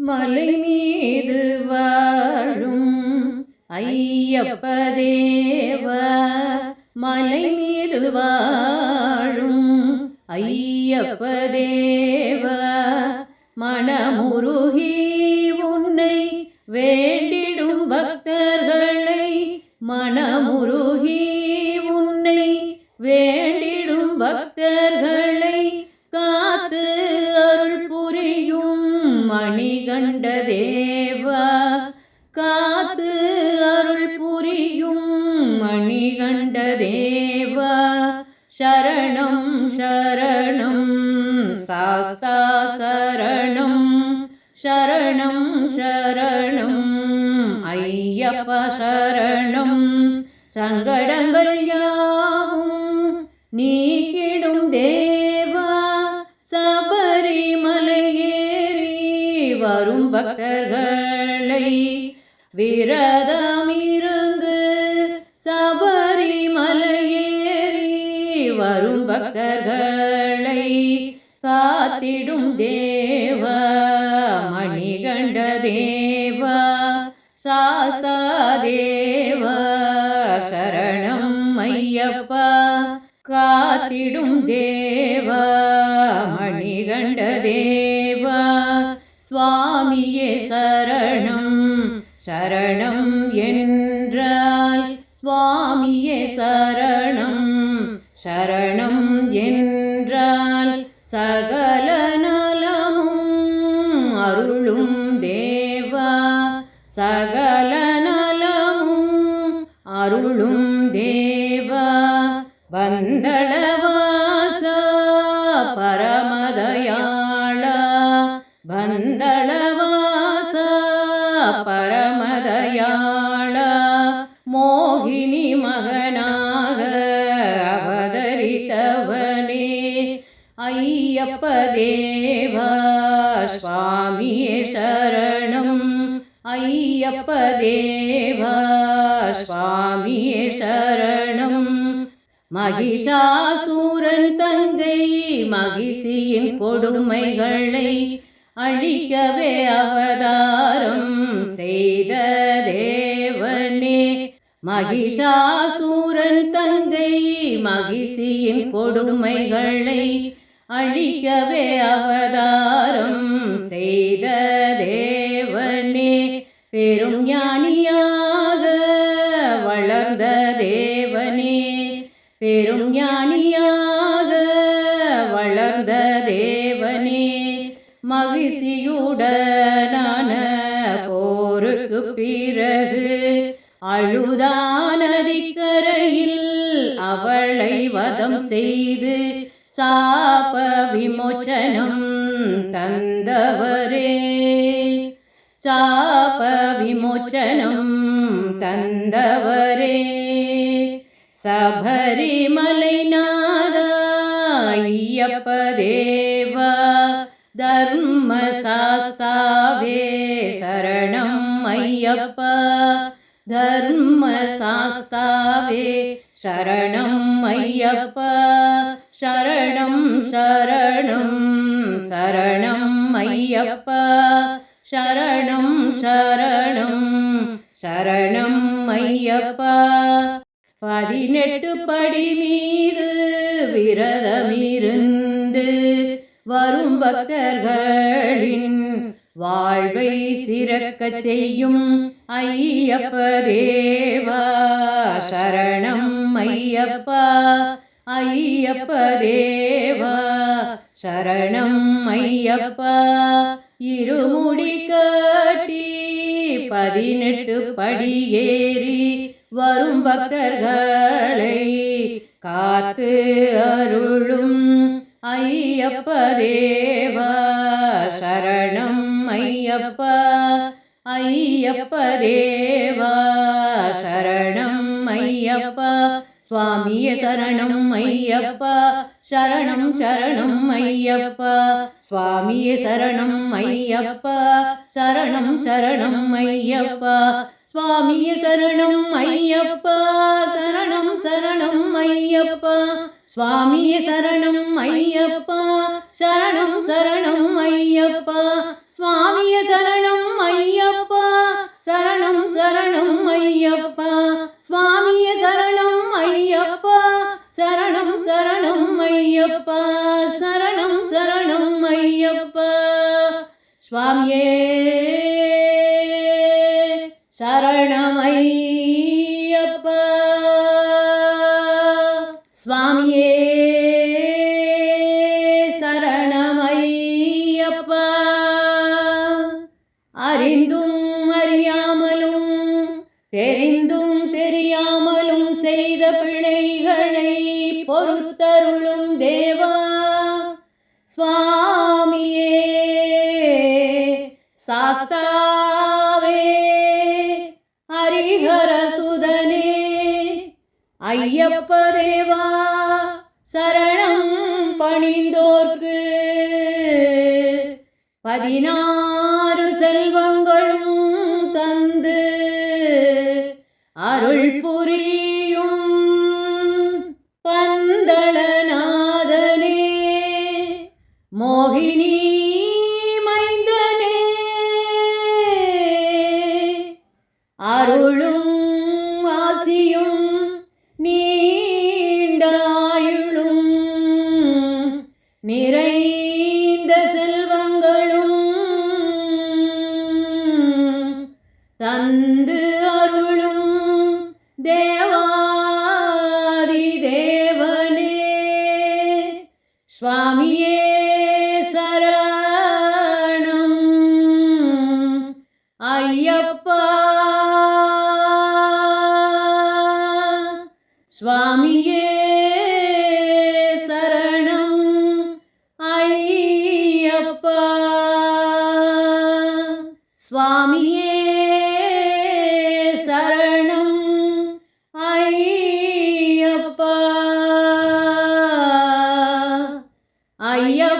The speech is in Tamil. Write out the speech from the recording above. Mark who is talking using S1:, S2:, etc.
S1: மலை மீது வாழும் ஐயப்ப தேவா, மலை மீது வாழும் ஐயப்ப தேவா, மனமுருகி உன்னை வேண்டிடும் பக்தர்களை, மனமுருகி உன்னை வேண்டிடும் பக்தர்களை காத்து அருள் புரியும் மணிகண்ட தேவா, காத்து அருள் புரியும் மணிகண்ட தேவா. சரணம் சரணம் சாஸ்தா சரணம், சரணம் சரணம் ஐயப்பா சரணம். சங்கடங்கள் யாவும் நீக்கிடும் தேவா, சபரிமலை ஏறி வரும் பக்தர்களை விரதமிருந்து, சபரிமலை ஏறி வரும் பக்தர்களை காத்திடும் தேவா, மணிகண்ட தேவா, சாஸ்தா தேவா சரணம் ஐயப்பா. காத்திடும் தேவா, மணிகண்ட தேவா. சுவாமியே சரணம் சரணம் என்றால், சுவாமியே சரணம் சரணம் என்றால் சகல நலமும் அருளும் தேவா, சகல நலமும் அருளும் தேவா. பந்தளவாச பரமதயாளா, பந்தளவாச பரமதயாளா, மோகினி மகனாக அவதரித்தவனே ஐயப்ப தேவா. சுவாமியே சரணம் ஐயப்ப தேவா, சுவாமியே சரணம். மகிஷாசூரன் தங்கை மகிஷியின் கொடுமைகளை அழிக்கவே அவதாரம் செய்த தேவனே, மகிஷாசூரன் தங்கை மகிஷியின் கொடுமைகளை அழிக்கவே அவதாரம் செய்த தேவனே, பெரும் ஞானியாக வளர்ந்த தேவனே, பெரும் ஞானியாக வளர்ந்த தேவனே. மகிழ்ச்சியுடனான போருக்கு பிறகு அழுதானதிக்கரையில் அவளை வதம் செய்து சாப விமோச்சனம் தந்தவரே, சாப விமோச்சனம் தந்தவரே. சபரிமலை நாதா ஐயப்ப தேவா, தர்ம சாஸ்தாவே சரணம் ஐயப்பா, தர்ம சாஸ்தாவே சரணம் ஐயப்பா. சரணம் சரணம் சரணம் ஐயப்பா, சரணம் சரணம் சரணம் ஐயப்பா. 18 படி மீது விரதமிருந்து வரும் பக்தர்களின் வாழ்வை சிறக்க செய்யும் ஐயப்ப தேவா. சரணம் ஐயப்பா, ஐயப்ப தேவா சரணம் ஐயப்பா. இருமுடி கட்டி 18 படி ஏறி வரும் பக்தர்களை காத்து அருளும் ஐயப்ப தேவா. சரணம் ஐயப்பா, ஐயப்ப தேவா சரணம் ஐயப்பா. சுவாமியே சரணம் ஐயப்பா, சரணம் சரணம் ஐயப்பா. சுவாமியே சரணம் ஐயப்பா, சரணம் சரணம் ஐயப்பா. சுவாமியே சரணம் ஐயப்பா, சரணம் சரணம் ஐயப்பா. சுவாமியே சரணம் ஐயப்பா, சரணம் சரணம் ஐயப்பா. சுவாமியே சரணம் சுவாமியே சரணமையப்பா, சுவாமியே சரணமையப்பா. அறிந்தும் அறியாமலும் தெரிந்தும் தெரியாமலும் செய்த பிழைகளை பொறுத்தருளும் தேவா, சுவாமியே சாஸ்தாவே ஹரிஹர சுதனே ஐயப்ப தேவா, சரணம் பணிந்தோர்க்கு 16 செல்வங்களும் தந்து அருள் புரியும் பந்தளநாதனே, மோகினி மைந்தனே, அருளும் ஆசியும் நீண்டாயுளும் நிறைந்த செல்வங்களும் தந்து அருளும் தேவாதி தேவனே, சுவாமியே சரணம் ஐயப்பா, சுவாமியே சரணம் ஐயப்பா, சுவாமியே சரணம் ஐயப்பா, ஐயப்பா.